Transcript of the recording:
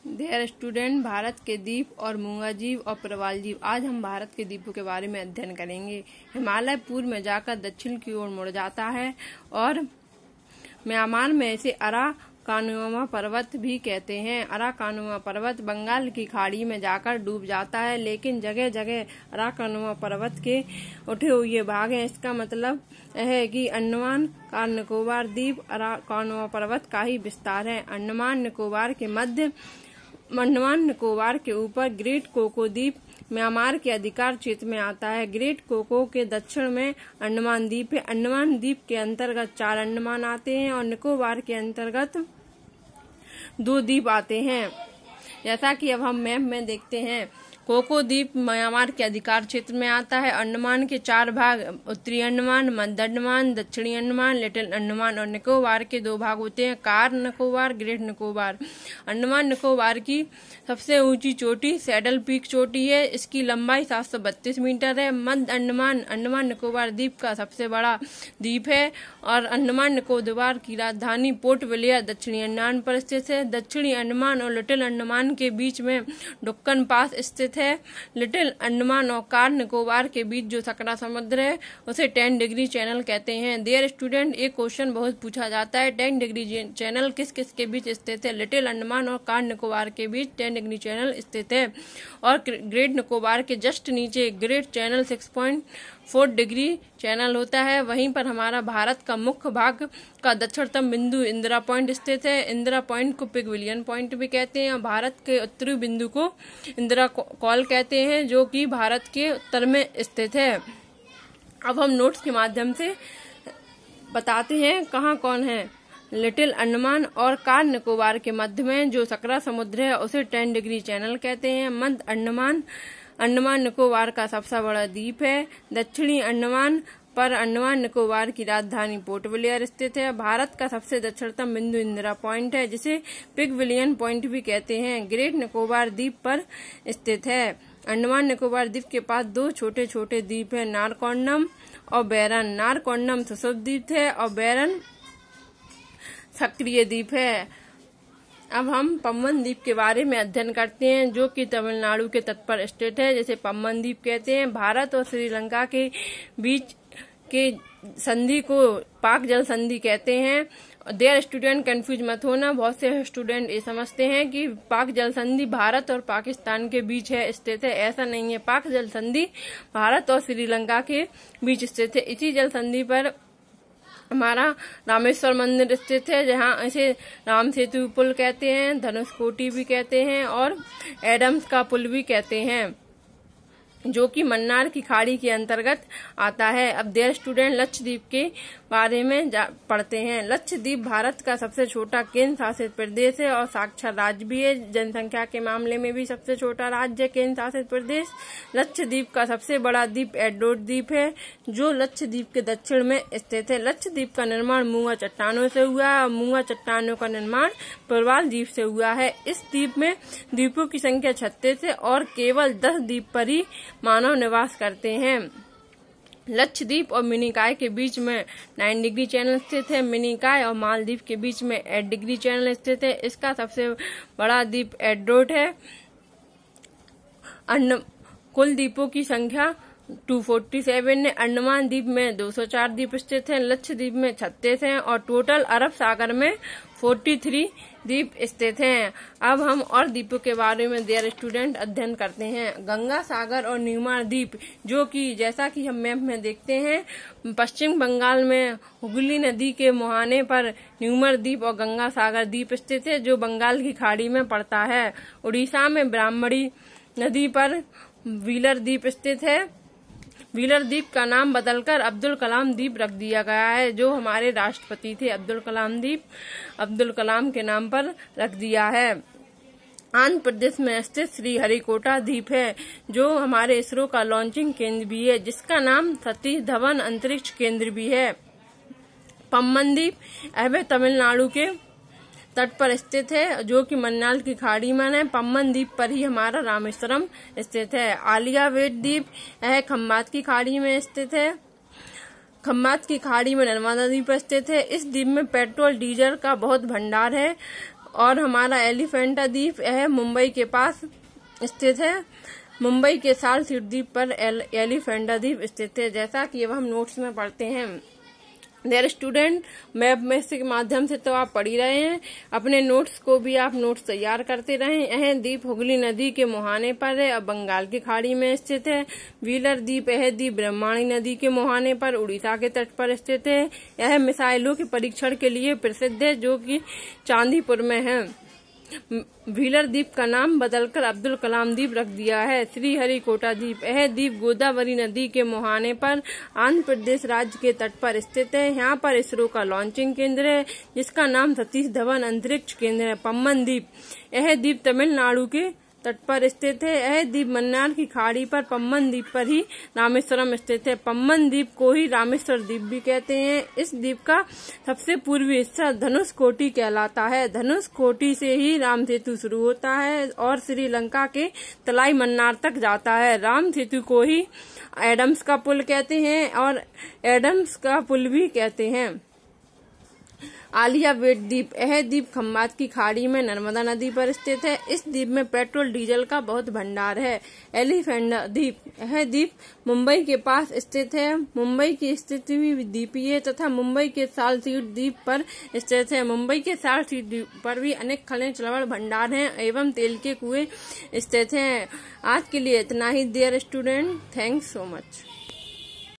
Dear student, Bharat के द्वीप और मूंगा जीव और प्रवाल जीव। आज हम भारत के द्वीपों के बारे में अध्ययन करेंगे। हिमालय पूर्व में जाकर दक्षिण की ओर मुड़ जाता है और म्यांमार में इसे अराकानुआ पर्वत भी कहते हैं। अराकानुआ पर्वत बंगाल की खाड़ी में जाकर डूब जाता है, लेकिन जगह जगह अराकानुआ पर्वत के उठे हुए भाग हैं। इसका मतलब है कि अंडमान का निकोबार द्वीप अराकानुआ पर्वत का ही विस्तार है। अंडमान निकोबार के ऊपर ग्रेट कोको द्वीप म्यांमार के अधिकार क्षेत्र में आता है। ग्रेट कोको के दक्षिण में अंडमान द्वीप है। अंडमान द्वीप के अंतर्गत 4 अंडमान आते हैं और निकोबार के अंतर्गत 2 द्वीप आते हैं। जैसा कि अब हम मैप में देखते हैं, कोको द्वीप म्यांमार के अधिकार क्षेत्र में आता है। अंडमान के 4 भाग उत्तरी अंडमान, मध्य अंडमान, दक्षिणी अंडमान, लिटिल अंडमान और निकोबार के 2 भाग होते हैं, कार निकोबार, ग्रेट निकोबार। अंडमान निकोबार की सबसे ऊंची चोटी सैडल पीक चोटी है। इसकी लंबाई 732 मीटर है। मध्य अंडमान निकोबार द्वीप का सबसे बड़ा द्वीप है और अंडमान निकोबार की राजधानी पोर्ट विलियर दक्षिणी अंडमान पर स्थित है। दक्षिणी अंडमान और लिटिल अंडमान के बीच में डुक्कन पास स्थित है। लिटिल अंडमान और कार निकोबार के बीच जो सकरा समुद्र है उसे 10 डिग्री चैनल कहते हैं। डियर स्टूडेंट, एक क्वेश्चन बहुत पूछा जाता है, 10 डिग्री चैनल किस किस के बीच स्थित है? लिटिल अंडमान और कार निकोबार के बीच 10 डिग्री चैनल स्थित है और ग्रेट निकोबार के जस्ट नीचे ग्रेट चैनल 6.4 डिग्री चैनल होता है। वहीं पर हमारा भारत का मुख्य भाग का दक्षिणतम बिंदु इंदिरा पॉइंट स्थित है। इंदिरा पॉइंट को पिगविलियन पॉइंट भी कहते हैं और भारत के उत्तरी बिंदु को इंदिरा कॉल कहते हैं, जो कि भारत के उत्तर में स्थित है। अब हम नोट्स के माध्यम से बताते हैं कहाँ कौन है। लिटिल अंडमान और कार निकोबार के मध्य में जो सकरा समुद्र है उसे 10 डिग्री चैनल कहते हैं। मध्य अंडमान निकोबार का सबसे बड़ा द्वीप है। दक्षिणी अंडमान पर अंडमान निकोबार की राजधानी पोर्ट विलियर स्थित है। भारत का सबसे दक्षिणतम बिंदु इंदिरा पॉइंट है, जिसे पिगविलियन पॉइंट भी कहते हैं। ग्रेट निकोबार द्वीप पर स्थित है। अंडमान निकोबार द्वीप के पास 2 छोटे छोटे द्वीप है, नारकोंडम और बैरन। नारकोंडम सुषुप्त द्वीप है और बैरन सक्रिय द्वीप है। अब हम पम्बन द्वीप के बारे में अध्ययन करते हैं, जो कि तमिलनाडु के तट पर स्थित है, जिसे पम्बन द्वीप कहते हैं। भारत और श्रीलंका के बीच के संधि को पाक जल संधि कहते हैं। डियर स्टूडेंट, कंफ्यूज मत होना, बहुत से स्टूडेंट ये समझते हैं कि पाक जल संधि भारत और पाकिस्तान के बीच है स्थित है। ऐसा नहीं है। पाक जल संधि भारत और श्रीलंका के बीच स्थित है। इसी जल संधि पर हमारा रामेश्वर मंदिर स्थित है, जहाँ इसे राम सेतु पुल कहते हैं, धनुषकोटी भी कहते हैं और एडम्स का पुल भी कहते हैं, जो कि मन्नार की खाड़ी के अंतर्गत आता है। अब डियर स्टूडेंट, लक्षद्वीप के बारे में पढ़ते हैं। लक्षद्वीप भारत का सबसे छोटा केंद्र शासित प्रदेश है और साक्षर राज्य भी है। जनसंख्या के मामले में भी सबसे छोटा राज्य है केंद्र शासित प्रदेश। लक्षद्वीप का सबसे बड़ा द्वीप एडोड द्वीप है, जो लक्षद्वीप के दक्षिण में स्थित है। लक्षद्वीप का निर्माण मूंगा चट्टानों से हुआ है और मूंगा चट्टानों का निर्माण प्रवाल द्वीप से हुआ है। इस द्वीप में द्वीपों की संख्या 36 है और केवल 10 द्वीप पर ही मानव निवास करते हैं। लक्षद्वीप और मिनिकॉय के बीच में 9 डिग्री चैनल स्थित है। मिनिकॉय और मालदीव के बीच में 8 डिग्री चैनल स्थित है। इसका सबसे बड़ा द्वीप एडोड है। कुल द्वीपों की संख्या 247 है। अंडमान द्वीप में 204 द्वीप स्थित हैं। लक्षद्वीप में 36 हैं और टोटल अरब सागर में 43 द्वीप स्थित हैं। अब हम और द्वीपों के बारे में डियर स्टूडेंट अध्ययन करते हैं। गंगा सागर और न्यूमार द्वीप, जो कि जैसा कि हम मैप में देखते हैं, पश्चिम बंगाल में हुगली नदी के मुहाने पर न्यूमार द्वीप और गंगा सागर द्वीप स्थित है, जो बंगाल की खाड़ी में पड़ता है। उड़ीसा में ब्राह्मणी नदी पर व्हीलर द्वीप स्थित है। व्हीलर द्वीप का नाम बदलकर अब्दुल कलाम द्वीप रख दिया गया है, जो हमारे राष्ट्रपति थे अब्दुल कलाम द्वीप अब्दुल कलाम के नाम पर रख दिया है। आंध्र प्रदेश में स्थित श्रीहरिकोटा द्वीप है, जो हमारे इसरो का लॉन्चिंग केंद्र भी है, जिसका नाम सतीश धवन अंतरिक्ष केंद्र भी है। पम्बन द्वीप अभी तमिलनाडु के तट पर स्थित है, जो कि मन्नार की खाड़ी में है। पम्बन द्वीप पर ही हमारा रामेश्वरम स्थित है। आलियावेट द्वीप खम्बात की खाड़ी में स्थित है। खम्बात की खाड़ी में नर्मदा द्वीप स्थित है। इस द्वीप में पेट्रोल डीजल का बहुत भंडार है और हमारा एलिफेंटा द्वीप यह मुंबई के पास स्थित है। मुंबई के सालसेट द्वीप पर एलिफेंटा द्वीप स्थित है, जैसा कि अब हम नोट्स में पढ़ते हैं। देयर स्टूडेंट, मैप में के माध्यम से तो आप पढ़ ही रहे हैं, अपने नोट्स को भी आप नोट्स तैयार करते रहें। यह द्वीप हुगली नदी के मुहाने पर है और बंगाल की खाड़ी में स्थित है। व्हीलर द्वीप, यह द्वीप ब्रह्मणी नदी के मुहाने पर उड़ीसा के तट पर स्थित है। यह मिसाइलों के परीक्षण के लिए प्रसिद्ध है, जो कि चांदीपुर में है। व्हीलर द्वीप का नाम बदलकर अब्दुल कलाम द्वीप रख दिया है। श्रीहरिकोटा द्वीप, यह द्वीप गोदावरी नदी के मुहाने पर आंध्र प्रदेश राज्य के तट पर स्थित है। यहाँ पर इसरो का लॉन्चिंग केंद्र है, जिसका नाम सतीश धवन अंतरिक्ष केंद्र है। पम्बन द्वीप, यह द्वीप तमिलनाडु के तट पर स्थित है। यह द्वीप मन्नार की खाड़ी पर पम्बन द्वीप पर ही रामेश्वरम स्थित है। पम्बन द्वीप को ही रामेश्वर द्वीप भी कहते हैं। इस द्वीप का सबसे पूर्वी हिस्सा धनुषकोटी कहलाता है। धनुषकोटी से ही राम सेतु शुरू होता है और श्रीलंका के तलाई मन्नार तक जाता है। राम सेतु को ही एडम्स का पुल कहते हैं और एडम्स का पुल भी कहते हैं। आलिया बेट द्वीप, यह द्वीप खंबात की खाड़ी में नर्मदा नदी पर स्थित है। इस द्वीप में पेट्रोल डीजल का बहुत भंडार है। एलिफेंटा द्वीप, यह द्वीप मुंबई के पास स्थित है। मुंबई की स्थिति भी द्वीपीय तथा मुंबई के सालसेट द्वीप पर स्थित है। मुंबई के सालसेट द्वीप पर भी अनेक खनिज लवण भंडार हैं एवं तेल के कुएं स्थित हैं। आज के लिए इतना ही dear student, thanks so much.